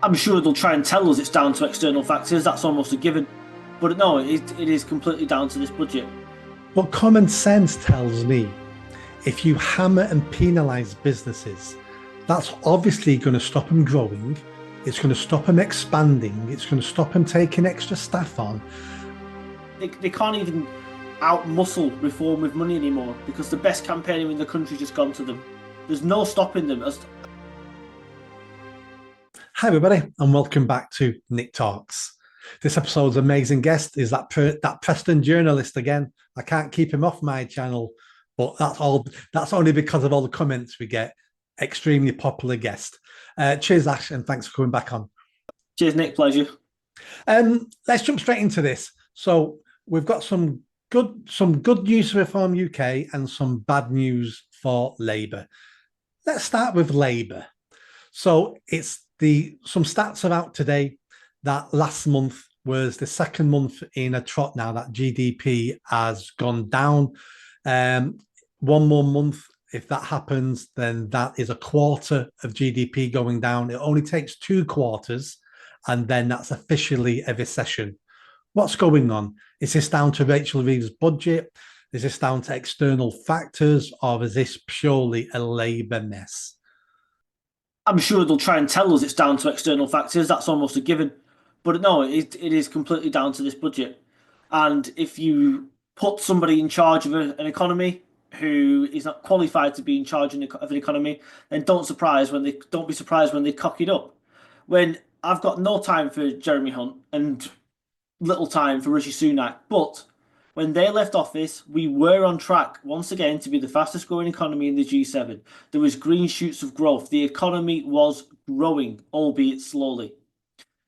I'm sure they'll try and tell us it's down to external factors. That's almost a given. But no, it is completely down to this budget. But common sense tells me if you hammer and penalise businesses, that's obviously going to stop them growing. It's going to stop them expanding. It's going to stop them taking extra staff on. They can't even out muscle reform with money anymore because the best campaigner in the country just gone to them. There's no stopping them. Hi, everybody, and welcome back to Nick Talks. This episode's amazing guest is that Preston journalist again. I can't keep him off my channel, but that's only because of all the comments we get. Extremely popular guest. Cheers, Ash, and thanks for coming back on. Cheers, Nick. Pleasure. Let's jump straight into this. So we've got some good news for Reform UK and some bad news for Labour. Let's start with Labour. So some stats are out today that last month was the second month in a trot now that GDP has gone down. One more month, if that happens, then that is a quarter of GDP going down. It only takes 2 quarters, and then that's officially a recession. What's going on? Is this down to Rachel Reeves' budget? Is this down to external factors, or is this purely a Labour mess? I'm sure they'll try and tell us it's down to external factors. That's almost a given. But no, it is completely down to this budget. And if you put somebody in charge of an economy who is not qualified to be in charge of an economy, then don't be surprised when they cock it up. When I've got no time for Jeremy Hunt and little time for Rishi Sunak, but when they left office, we were on track once again to be the fastest growing economy in the G7. There was green shoots of growth. The economy was growing, albeit slowly.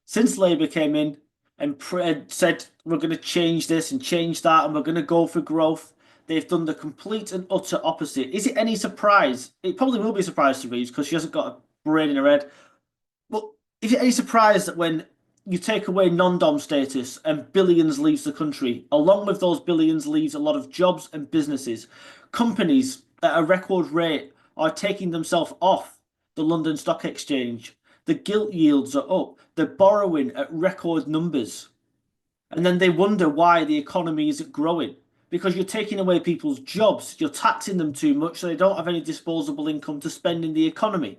Since Labour came in and said we're going to change this and change that and we're going to go for growth, they've done the complete and utter opposite. Is it any surprise? It probably will be a surprise to Reeves because she hasn't got a brain in her head. But is it any surprise that when you take away non-dom status and billions leaves the country, along with those billions leaves a lot of jobs and businesses, companies at a record rate are taking themselves off the London Stock Exchange. The gilt yields are up. They're borrowing at record numbers. And then they wonder why the economy isn't growing. Because you're taking away people's jobs. You're taxing them too much so they don't have any disposable income to spend in the economy.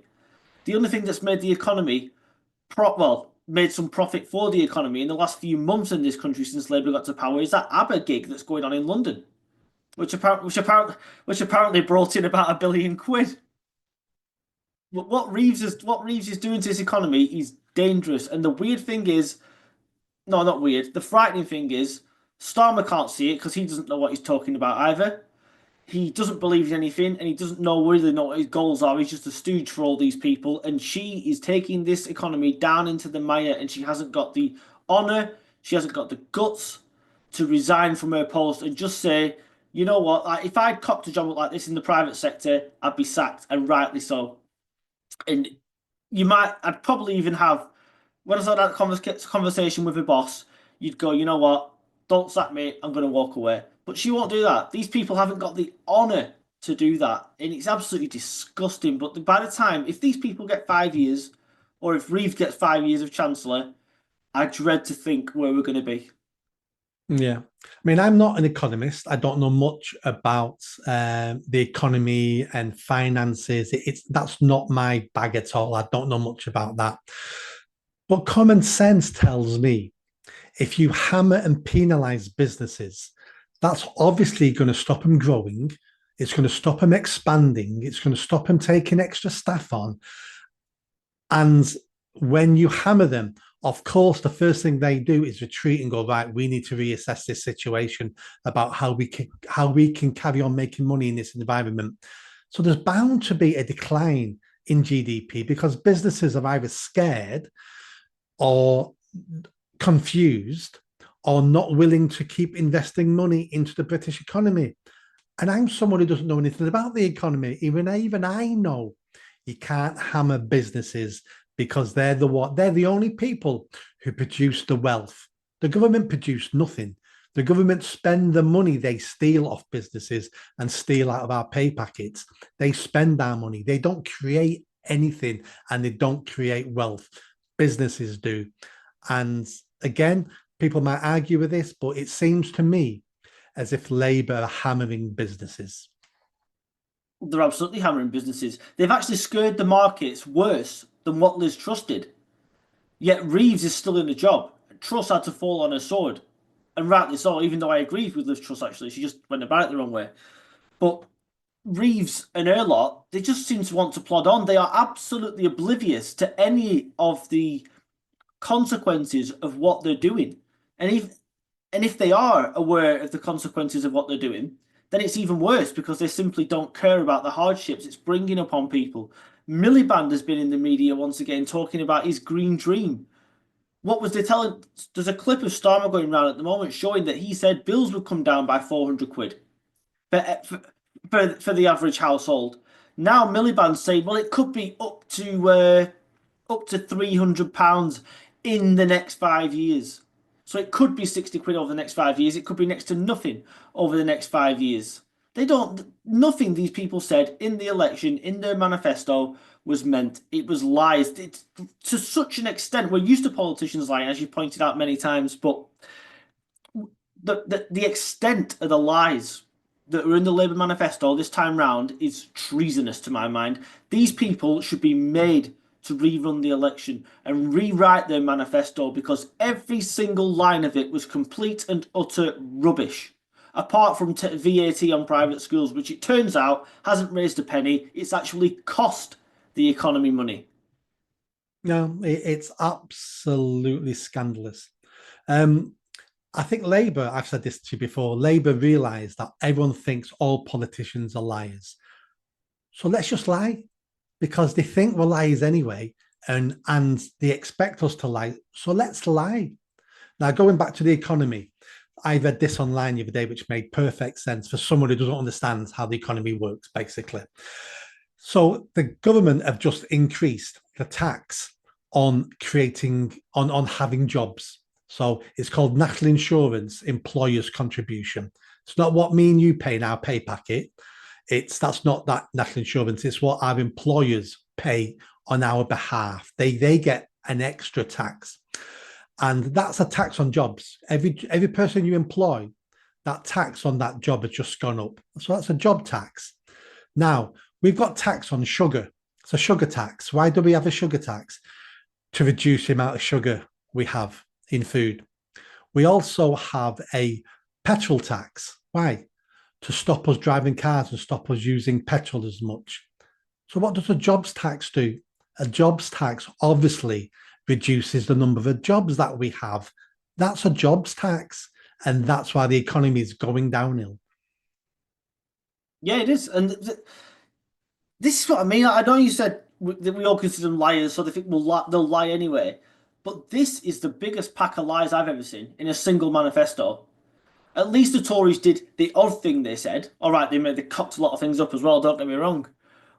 The only thing that's made the economy made some profit for the economy in the last few months in this country since Labour got to power is that ABBA gig that's going on in London, which apparently brought in about £1 billion. But what Reeves is doing to this economy is dangerous. And the weird thing is, no, not weird. The frightening thing is, Starmer can't see it because he doesn't know what he's talking about either. He doesn't believe in anything and he doesn't really know what his goals are. He's just a stooge for all these people. And she is taking this economy down into the mire and she hasn't got the honour, she hasn't got the guts to resign from her post and just say, you know what, like, if I'd copped a job like this in the private sector, I'd be sacked, and rightly so. And I'd probably even have, when I had that conversation with a boss, you'd go, you know what, don't sack me, I'm going to walk away. But she won't do that. These people haven't got the honour to do that. And it's absolutely disgusting. But by the time, if these people get 5 years, or if Reeve gets 5 years of Chancellor, I dread to think where we're going to be. Yeah. I mean, I'm not an economist. I don't know much about the economy and finances. That's not my bag at all. I don't know much about that. But common sense tells me if you hammer and penalise businesses, that's obviously going to stop them growing. It's going to stop them expanding. It's going to stop them taking extra staff on. And when you hammer them, of course, the first thing they do is retreat and go, right, we need to reassess this situation about how we can carry on making money in this environment. So there's bound to be a decline in GDP because businesses are either scared or confused or not willing to keep investing money into the British economy. And I'm someone who doesn't know anything about the economy. Even I know you can't hammer businesses because they're the only people who produce the wealth. The government produce nothing. The government spend the money they steal off businesses and steal out of our pay packets. They spend our money. They don't create anything and they don't create wealth. businesses do. And again, people might argue with this, but it seems to me as if Labour are hammering businesses. They're absolutely hammering businesses. They've actually skirted the markets worse than what Liz trusted. Yet Reeves is still in the job. Truss had to fall on her sword. And rightly so, even though I agree with Liz Truss actually. She just went about it the wrong way. But Reeves and her lot, they just seem to want to plod on. They are absolutely oblivious to any of the consequences of what they're doing. And if they are aware of the consequences of what they're doing, then it's even worse because they simply don't care about the hardships it's bringing upon people. Miliband has been in the media once again talking about his green dream. What was they telling? There's a clip of Starmer going around at the moment showing that he said bills would come down by 400 quid for the average household. Now Miliband's saying, well, it could be up to £300 in the next 5 years. So it could be 60 quid over the next 5 years. It could be next to nothing over the next 5 years. They don't, nothing these people said in the election, in their manifesto, was meant. It was lies. It's to such an extent. We're used to politicians lying, as you pointed out many times, but the extent of the lies that were in the Labour manifesto this time round is treasonous to my mind. These people should be made to rerun the election and rewrite their manifesto because every single line of it was complete and utter rubbish. Apart from VAT on private schools, which it turns out hasn't raised a penny, it's actually cost the economy money. No, it's absolutely scandalous. Um, I think Labour, I've said this to you before, Labour realised that everyone thinks all politicians are liars. So let's just lie because they think we're liars anyway and they expect us to lie. So let's lie. Now, going back to the economy, I read this online the other day, which made perfect sense for someone who doesn't understand how the economy works, basically. So the government have just increased the tax on on having jobs. So it's called national insurance employers contribution. It's not what me and you pay in our pay packet. That's not that national insurance. It's what our employers pay on our behalf. They get an extra tax, and that's a tax on jobs. Every person you employ, that tax on that job has just gone up. So that's a job tax. Now we've got tax on sugar. It's a sugar tax. Why do we have a sugar tax? To reduce the amount of sugar we have in food. We also have a petrol tax. Why? To stop us driving cars and stop us using petrol as much. So what does a jobs tax do? A jobs tax obviously reduces the number of jobs that we have. That's a jobs tax. And that's why the economy is going downhill. Yeah, it is. And this is what I mean. I know you said that we all consider them liars, so they think they'll lie anyway. But this is the biggest pack of lies I've ever seen in a single manifesto. At least the Tories did the odd thing they said. All right, they cocked a lot of things up as well. Don't get me wrong,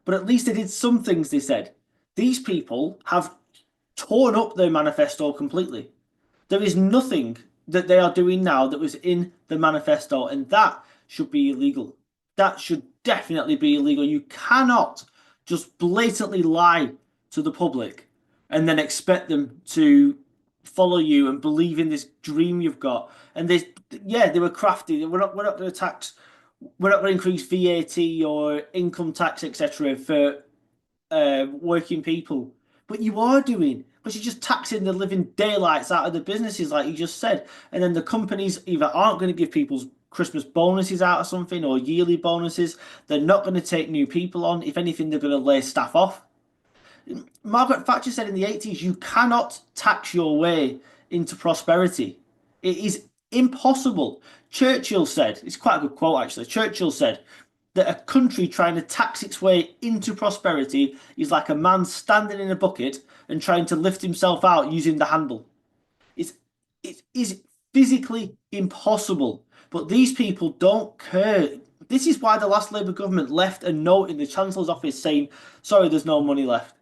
but at least they did some things they said. These people have torn up their manifesto completely. There is nothing that they are doing now that was in the manifesto, and that should be illegal. That should definitely be illegal. You cannot just blatantly lie to the public and then expect them to follow you and believe in this dream you've got. And yeah, they were crafty. We're not going to tax. We're not going to increase VAT or income tax, etc., for working people. But you are doing, because you're just taxing the living daylights out of the businesses, like you just said. And then the companies either aren't going to give people's Christmas bonuses out or something, or yearly bonuses. They're not going to take new people on. If anything, they're going to lay staff off. Margaret Thatcher said in the 80s, you cannot tax your way into prosperity. It is impossible. Churchill said, it's quite a good quote actually. Churchill said that a country trying to tax its way into prosperity is like a man standing in a bucket and trying to lift himself out using the handle. It's, it is physically impossible. But these people don't care. This is why the last Labour government left a note in the Chancellor's office saying, sorry, there's no money left.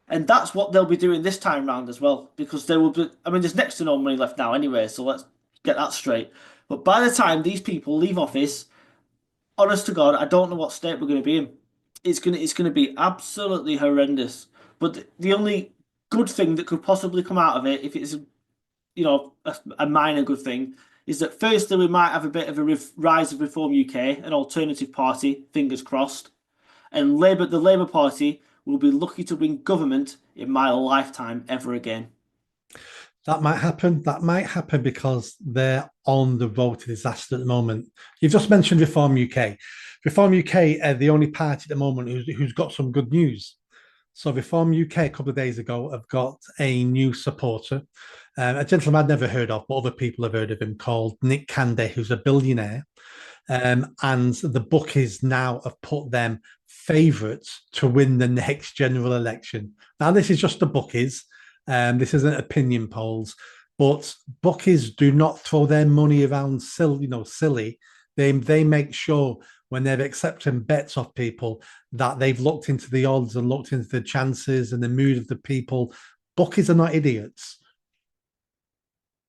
And that's what they'll be doing this time round as well, because there will be, I mean, there's next to no money left now anyway, so let's get that straight. But by the time these people leave office, honest to God, I don't know what state we're going to be in. It's going to be absolutely horrendous. But the only good thing that could possibly come out of it, if it's a minor good thing, is that firstly we might have a bit of a rise of Reform UK, an alternative party, fingers crossed, and the Labour Party will be lucky to win government in my lifetime ever again. That might happen. That might happen because they're on the road to disaster at the moment. You've just mentioned Reform UK. Reform UK are the only party at the moment who's got some good news. So Reform UK a couple of days ago have got a new supporter, a gentleman I'd never heard of, but other people have heard of him, called Nick Candy, who's a billionaire. And the bookies now have put them favourites to win the next general election. Now, this is just the bookies. This isn't opinion polls, but bookies do not throw their money around silly. They make sure when they're accepting bets off people that they've looked into the odds and looked into the chances and the mood of the people. Bookies are not idiots.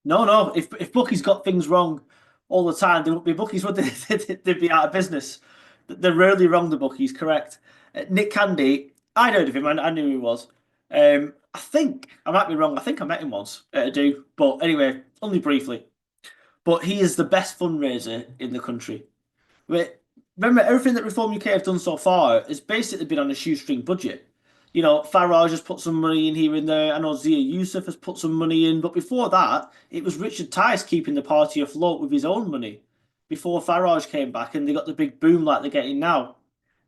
No, no. If bookies got things wrong all the time, they wouldn't be bookies, would they? They'd be out of business. They're rarely wrong, the bookies, correct. Nick Candy, I'd heard of him. I knew who he was. I think I might be wrong. I think I met him once at a do, but anyway, only briefly. But he is the best fundraiser in the country. Remember, everything that Reform UK have done so far has basically been on a shoestring budget. Farage has put some money in here and there. I know Zia Youssef has put some money in, but before that, it was Richard Tice keeping the party afloat with his own money before Farage came back and they got the big boom like they're getting now.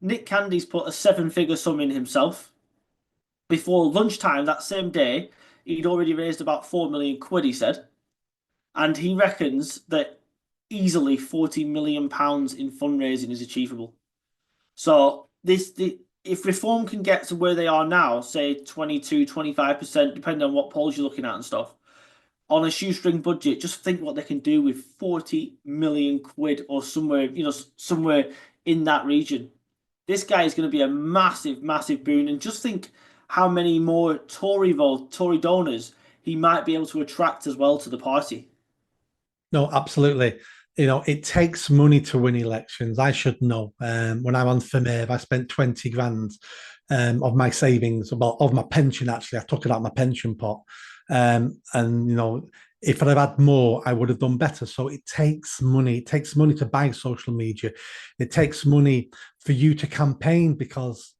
Nick Candy's put a seven-figure sum in himself. Before lunchtime that same day, he'd already raised about 4 million quid, he said. And he reckons that easily £40 million in fundraising is achievable. So if reform can get to where they are now, say 22, 25%, depending on what polls you're looking at and stuff, on a shoestring budget, just think what they can do with 40 million quid or somewhere in that region. This guy is going to be a massive, massive boon. And just think how many more Tory donors he might be able to attract as well to the party. No, absolutely. It takes money to win elections. I should know. When I'm on FMAV, I spent 20 grand of my savings, well, of my pension, actually. I took it out of my pension pot. And if I'd have had more, I would have done better. So it takes money. It takes money to buy social media. It takes money for you to campaign because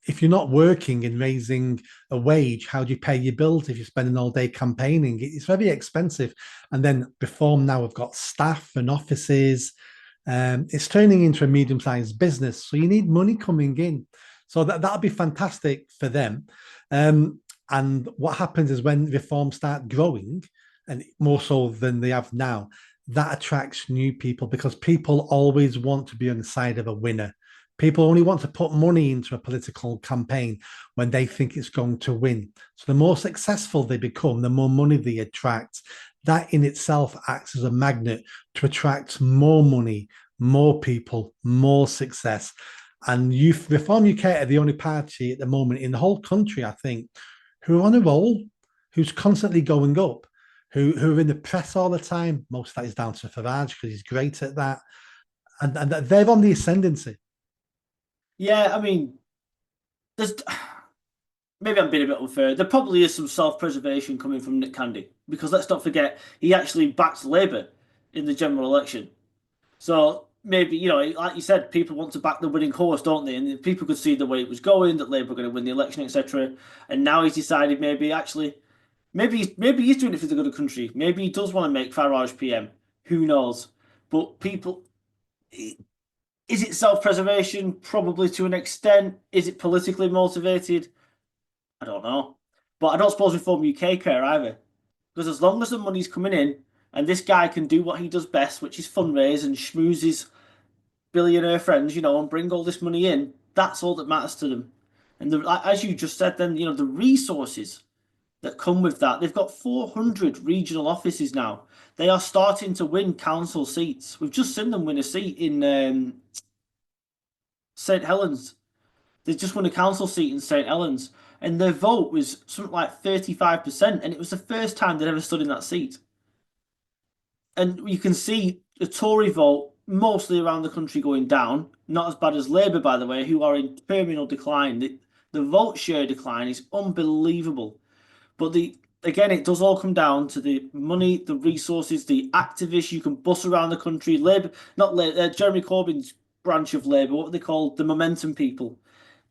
if you're not working and raising a wage, how do you pay your bills if you're spending all day campaigning? It's very expensive. And then Reform now have got staff and offices. It's turning into a medium-sized business. So you need money coming in. So that'll be fantastic for them. And what happens is when Reform start growing, and more so than they have now, that attracts new people because people always want to be on the side of a winner. People only want to put money into a political campaign when they think it's going to win. So the more successful they become, the more money they attract. That in itself acts as a magnet to attract more money, more people, more success. And Reform UK are the only party at the moment in the whole country, I think, who are on a roll, who's constantly going up, who are in the press all the time. Most of that is down to Farage because he's great at that. And they're on the ascendancy. Yeah, I mean, there's maybe I'm being a bit unfair. There probably is some self-preservation coming from Nick Candy because let's not forget he actually backed Labour in the general election. So maybe, like you said, people want to back the winning horse, don't they? And people could see the way it was going, that Labour were going to win the election, etc. And now he's decided maybe he's doing it for the good of the country. Maybe he does want to make Farage PM. Who knows? But people, is it self-preservation? Probably to an extent. Is it politically motivated? I don't know. But I don't suppose Reform UK care either. Because as long as the money's coming in and this guy can do what he does best, which is fundraise and schmooze his billionaire friends, and bring all this money in, that's all that matters to them. And as you just said, then, the resources that come with that. They've got 400 regional offices now. They are starting to win council seats. We've just seen them win a seat in St Helens. They just won a council seat in St Helens, and their vote was something like 35%, and it was the first time they'd ever stood in that seat. And you can see the Tory vote mostly around the country going down. Not as bad as Labour, by the way, who are in terminal decline. The vote share decline is unbelievable. But the again, it does all come down to the money, the resources, the activists you can bus around the country. Labour, not Labour, Jeremy Corbyn's branch of Labour, what were they called? The Momentum people.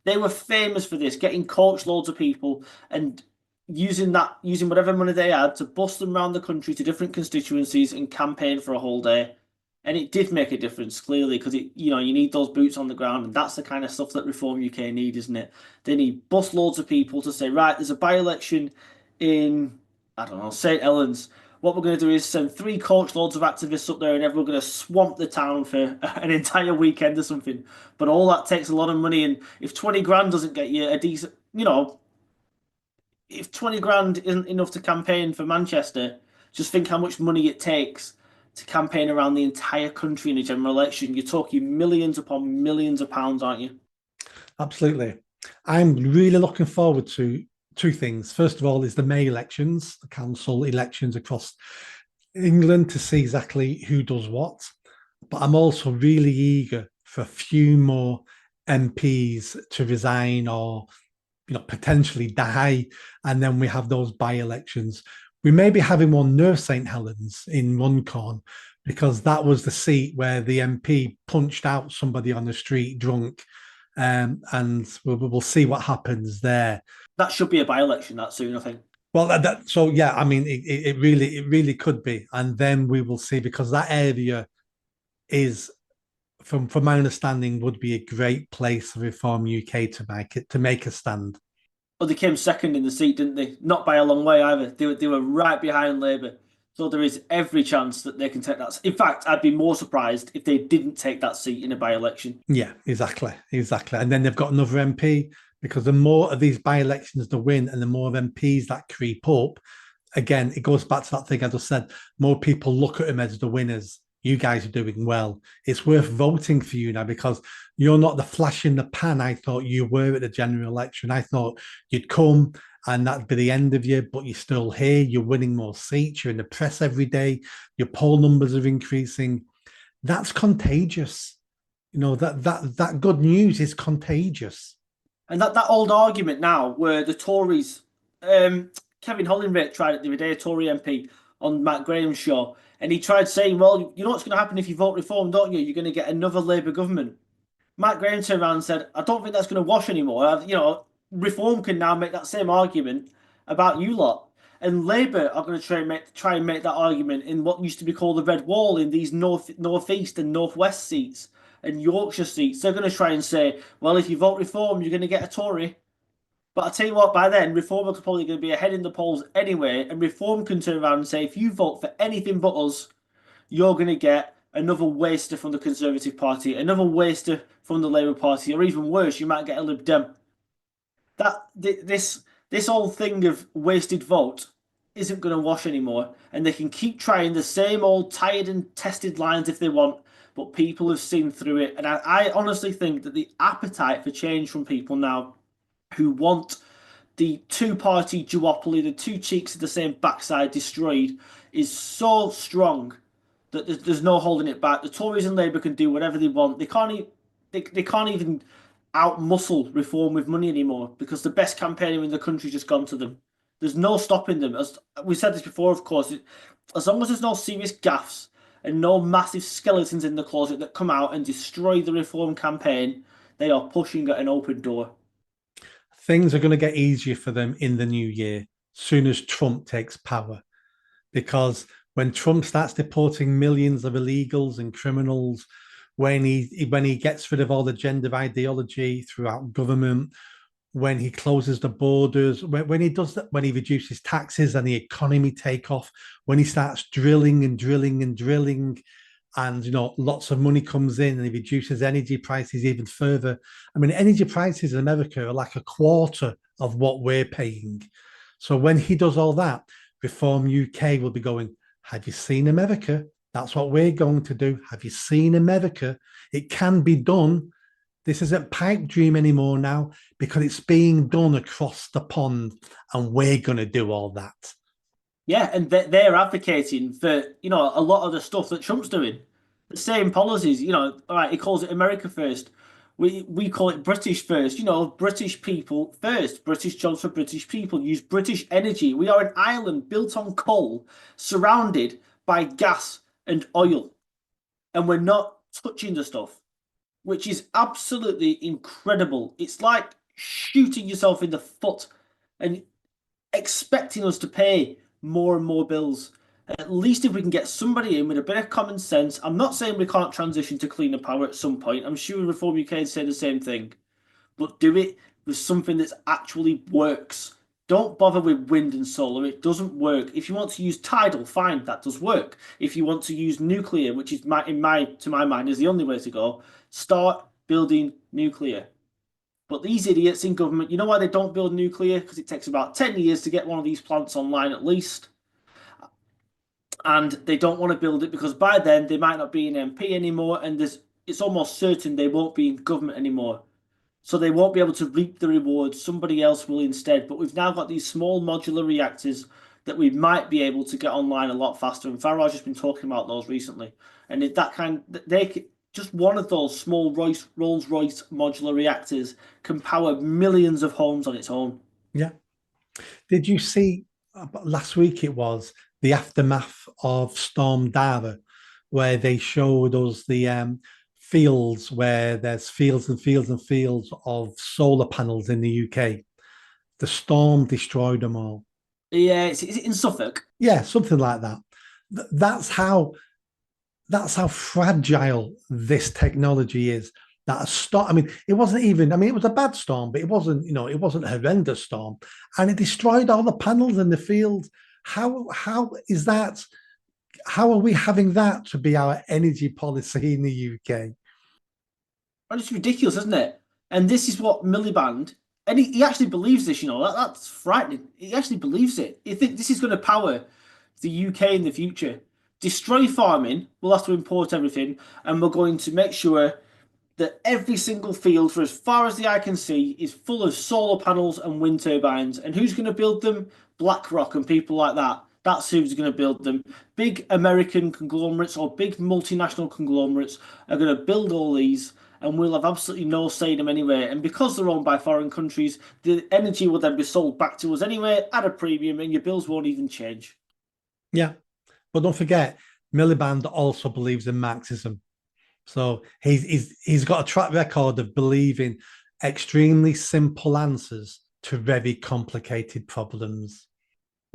They were famous for this, getting coach loads of people and using whatever money they had to bus them around the country to different constituencies and campaign for a whole day. And it did make a difference, clearly, because you need those boots on the ground, and that's the kind of stuff that Reform UK need, isn't it? They need bus loads of people to say, right, there's a by-election in, I don't know, St. Helens. What we're going to do is send three coach loads of activists up there, and everyone's going to swamp the town for an entire weekend or something. But all that takes a lot of money, and if 20 grand doesn't get you a decent, if 20 grand isn't enough to campaign for Manchester, just think how much money it takes to campaign around the entire country in a general election. You're talking millions upon millions of pounds, aren't you? Absolutely. I'm really looking forward to two things. First of all, is the May elections, the council elections across England to see exactly who does what. But I'm also really eager for a few more MPs to resign or potentially die, and then we have those by-elections. We may be having one near St Helens in Runcorn because that was the seat where the MP punched out somebody on the street drunk, and we'll see what happens there. That should be a by-election that soon, I think. Well, so yeah, I mean, it really could be, and then we will see because that area is, from my understanding, would be a great place for Reform UK to make a stand. But they came second in the seat, didn't they? Not by a long way either. They were right behind Labour. So there is every chance that they can take that. In fact, I'd be more surprised if they didn't take that seat in a by-election. Yeah, exactly. And then they've got another MP because the more of these by-elections they win, and the more of MPs that creep up, again, it goes back to that thing I just said. More people look at them as the winners. You guys are doing well. It's worth voting for you now because you're not the flash in the pan I thought you were at the general election. I thought you'd come and that'd be the end of you, but you're still here. You're winning more seats. You're in the press every day. Your poll numbers are increasing. That's contagious. That good news is contagious. And that old argument now where the Tories, Kevin Hollingworth tried it the other day, a Tory MP on Matt Graham's show, and he tried saying, well, you know what's going to happen if you vote Reform, don't you? You're going to get another Labour government. Matt Graham turned around and said, I don't think that's going to wash anymore. Reform can now make that same argument about you lot. And Labour are going to try and make that argument in what used to be called the Red Wall in these northeast and northwest seats and Yorkshire seats. They're going to try and say, well, if you vote Reform, you're going to get a Tory. But I tell you what, by then, Reform are probably going to be ahead in the polls anyway, and Reform can turn around and say, if you vote for anything but us, you're going to get another waster from the Conservative Party, another waster from the Labour Party, or even worse, you might get a Lib Dem. This whole thing of wasted vote isn't going to wash anymore, and they can keep trying the same old tired and tested lines if they want, but people have seen through it, and I honestly think that the appetite for change from people now who want the two-party duopoly, the two cheeks of the same backside destroyed, is so strong that there's no holding it back. The Tories and Labour can do whatever they want. They can't even outmuscle Reform with money anymore because the best campaigner in the country just gone to them. There's no stopping them. As we said this before, of course, as long as there's no serious gaffes and no massive skeletons in the closet that come out and destroy the Reform campaign, they are pushing at an open door. Things are going to get easier for them in the new year, soon as Trump takes power. Because when Trump starts deporting millions of illegals and criminals, when he gets rid of all the gender ideology throughout government, when he closes the borders, when he does that, when he reduces taxes and the economy take off, when he starts drilling and drilling and drilling, and lots of money comes in and he reduces energy prices even further. I mean, energy prices in America are like a quarter of what we're paying. So when he does all that, Reform UK will be going, have you seen America? That's what we're going to do. Have you seen America? It can be done. This isn't pipe dream anymore now because it's being done across the pond, and we're going to do all that. Yeah, and they're advocating for, a lot of the stuff that Trump's doing. The same policies, all right, he calls it America first. We call it British first. You know, British people first. British jobs for British people. Use British energy. We are an island built on coal, surrounded by gas and oil, and we're not touching the stuff, which is absolutely incredible. It's like shooting yourself in the foot and expecting us to pay more and more bills. At least if we can get somebody in with a bit of common sense, I'm not saying we can't transition to cleaner power at some point. I'm sure Reform UK would say the same thing, but do it with something that actually works. Don't bother with wind and solar. It doesn't work. If you want to use tidal, fine, that does work. If you want to use nuclear, which is to my mind is the only way to go, start building nuclear. But these idiots in government, you know why they don't build nuclear? Because it takes about 10 years to get one of these plants online at least. And they don't want to build it because by then they might not be an MP anymore, and it's almost certain they won't be in government anymore. So they won't be able to reap the rewards. Somebody else will instead. But we've now got these small modular reactors that we might be able to get online a lot faster. And Farage has been talking about those recently. And if that kind, just one of those small Rolls-Royce modular reactors can power millions of homes on its own. Yeah. Did you see last week it was the aftermath of Storm Dara, where they showed us the fields where there's fields and fields and fields of solar panels in the UK. The storm destroyed them all. Yeah, is it in Suffolk? Yeah, something like that. That's how fragile this technology is. That a storm, I mean, it wasn't even, I mean, it was a bad storm, but it wasn't, it wasn't a horrendous storm. And it destroyed all the panels in the field. How is that? How are we having that to be our energy policy in the UK? And it's ridiculous, isn't it? And this is what Miliband, and he actually believes this, that's frightening. He actually believes it. He thinks this is going to power the UK in the future. Destroy farming, we'll have to import everything, and we're going to make sure that every single field, for as far as the eye can see, is full of solar panels and wind turbines. And who's going to build them? BlackRock and people like that. That's who's going to build them. Big American conglomerates or big multinational conglomerates are going to build all these, and we'll have absolutely no say in them anyway. And because they're owned by foreign countries, the energy will then be sold back to us anyway at a premium, and your bills won't even change. Yeah. But don't forget, Miliband also believes in Marxism. So he's got a track record of believing extremely simple answers to very complicated problems.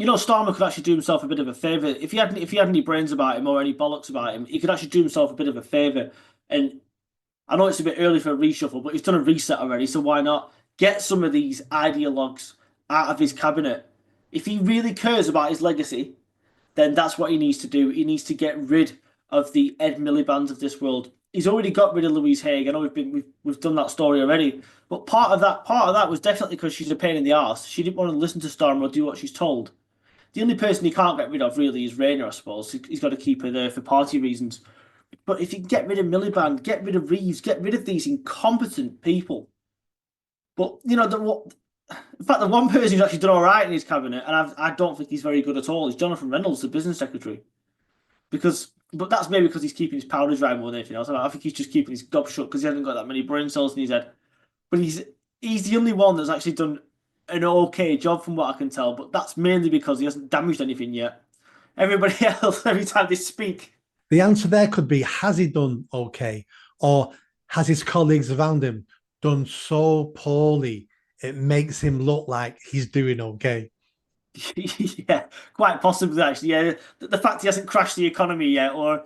Starmer could actually do himself a bit of a favour. If he had any brains about him or any bollocks about him, he could actually do himself a bit of a favour. And I know it's a bit early for a reshuffle, but he's done a reset already, so why not get some of these ideologues out of his cabinet? If he really cares about his legacy, then that's what he needs to do. He needs to get rid of the Ed Milibands of this world. He's already got rid of Louise Haig. I know we've done that story already, but part of that was definitely because she's a pain in the arse. She didn't want to listen to Starmer or do what she's told. The only person he can't get rid of really is Rayner, I suppose. He's got to keep her there for party reasons. But if you can get rid of Miliband, get rid of Reeves, get rid of these incompetent people. But in fact, the one person who's actually done all right in his cabinet, and I don't think he's very good at all, is Jonathan Reynolds, the business secretary. But that's maybe because he's keeping his powder dry more than anything else. I think he's just keeping his gob shut because he hasn't got that many brain cells in his head. But he's the only one that's actually done an okay job from what I can tell. But that's mainly because he hasn't damaged anything yet. Everybody else, every time they speak, The answer there could be, has he done okay? Or has his colleagues around him done so poorly it makes him look like he's doing okay? yeah, quite possibly actually. Yeah, the fact he hasn't crashed the economy yet, or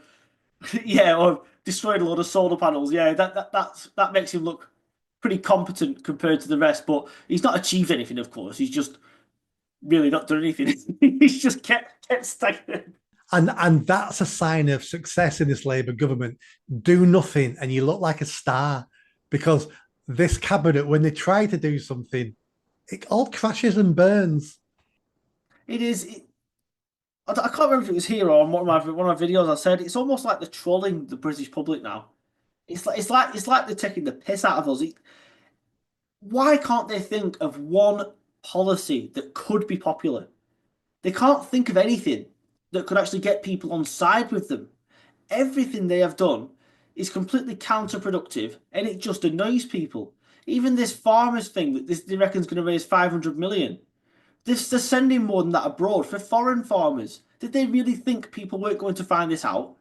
yeah, or destroyed a lot of solar panels. Yeah, that makes him look pretty competent compared to the rest. But he's not achieved anything, of course. He's just really not done anything. He's just kept stagnant. And that's a sign of success in this Labour government. Do nothing and you look like a star, because this cabinet, when they try to do something, it all crashes and burns. It is. I can't remember if it was here or on one of my videos. I said it's almost like they're trolling the British public now. It's like they're taking the piss out of us. Why can't they think of one policy that could be popular? They can't think of anything that could actually get people on side with them. Everything they have done is completely counterproductive and it just annoys people. Even this farmers thing that this they reckon is going to raise 500 million. This they're sending more than that abroad for foreign farmers. Did they really think people weren't going to find this out?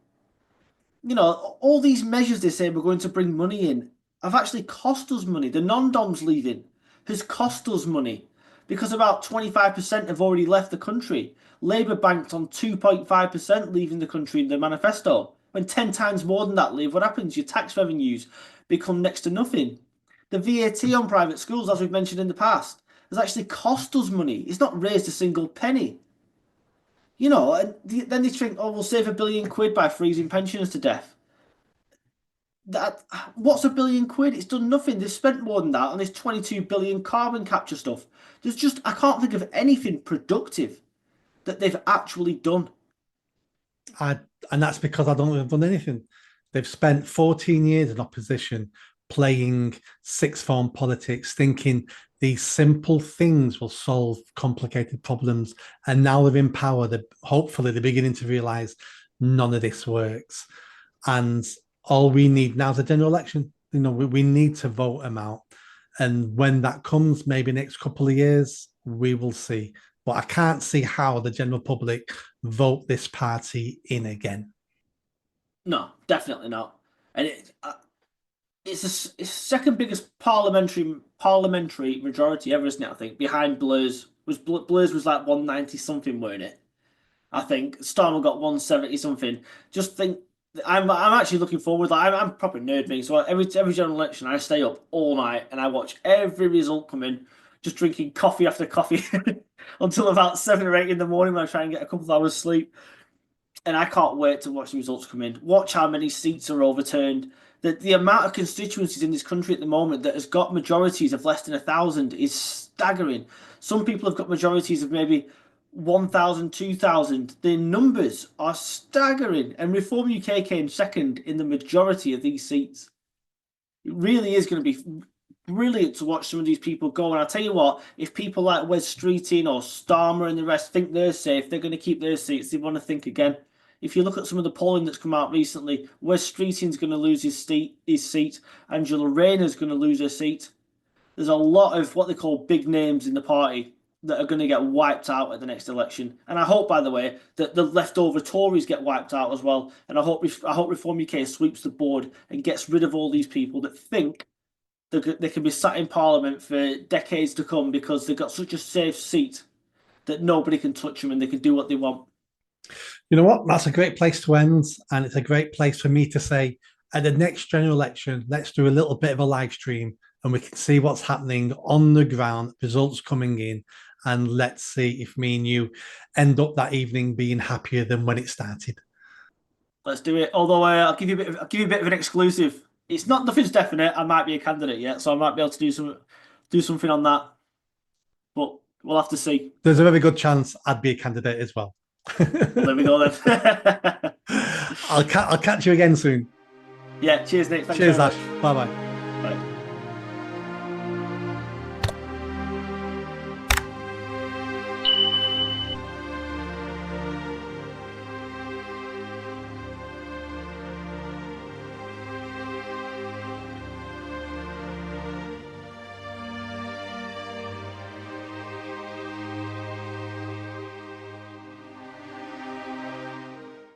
All these measures they say we're going to bring money in have actually cost us money. The non-doms leaving has cost us money because about 25% have already left the country. Labour banked on 2.5% leaving the country in the manifesto. When 10 times more than that leave, what happens? Your tax revenues become next to nothing. The VAT on private schools, as we've mentioned in the past, has actually cost us money. It's not raised a single penny. And then they think, oh, we'll save £1 billion by freezing pensioners to death. That what's £1 billion? It's done nothing. They've spent more than that on this 22 billion carbon capture stuff. I can't think of anything productive that they've actually done. I, and that's because I don't think they've done anything. They've spent 14 years in opposition playing sixth form politics, thinking these simple things will solve complicated problems. And now they're in power. Hopefully, they're beginning to realize none of this works. And all we need now is a general election. We need to vote them out. And when that comes, maybe next couple of years, we will see. But I can't see how the general public vote this party in again. No, definitely not. And it's the second biggest parliamentary majority ever, isn't it? I think behind Blair's was like 190 something, weren't it? I think Starmer got 170 something. Just think, I'm actually looking forward. Like I'm proper nerd me. So every general election, I stay up all night and I watch every result come in, just drinking coffee after coffee until about 7 or 8 in the morning when I try and get a couple of hours sleep. And I can't wait to watch the results come in. Watch how many seats are overturned. The amount of constituencies in this country at the moment that has got majorities of less than 1,000 is staggering. Some people have got majorities of maybe 1,000, 2,000. The numbers are staggering. And Reform UK came second in the majority of these seats. It really is going to be brilliant to watch some of these people go. And I'll tell you what, if people like Wes Streeting or Starmer and the rest think they're safe, they're going to keep their seats. They want to think again. If you look at some of the polling that's come out recently, Wes Streeting's going to lose his seat. Angela Rayner's going to lose her seat. There's a lot of what they call big names in the party that are going to get wiped out at the next election. And I hope, by the way, that the leftover Tories get wiped out as well. And I hope Reform UK sweeps the board and gets rid of all these people that think they can be sat in Parliament for decades to come because they've got such a safe seat that nobody can touch them and they can do what they want. You know what? That's a great place to end. And it's a great place for me to say at the next general election, let's do a little bit of a live stream and we can see what's happening on the ground, results coming in. And let's see if me and you end up that evening being happier than when it started. Let's do it. Although I'll give you a bit of an exclusive. It's not nothing's definite. I might be a candidate yet, so I might be able to do something on that. But we'll have to see. There's a very good chance I'd be a candidate as well. Well, there we go then. I'll catch you again soon. Yeah, cheers, Nick. Thanks cheers, Ash. much. Bye-bye. Bye.